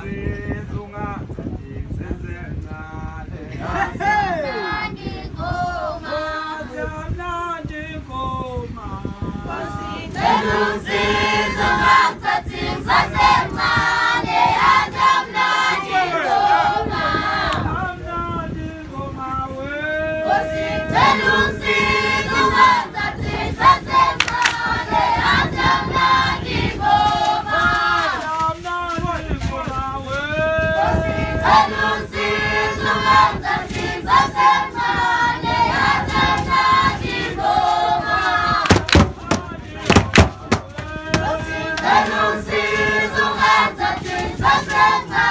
Sizunga sezengale Mnandi ngoma, Mnandi ngoma Sizunga sasemane, yaza mnandi ngoma. Mnandi ngoma we Sizunga sasemane, yaza mnandi ngoma. Mnandi ngoma we Sizunga sasemane, yaza mnandi ngoma. Sizunga sasemane,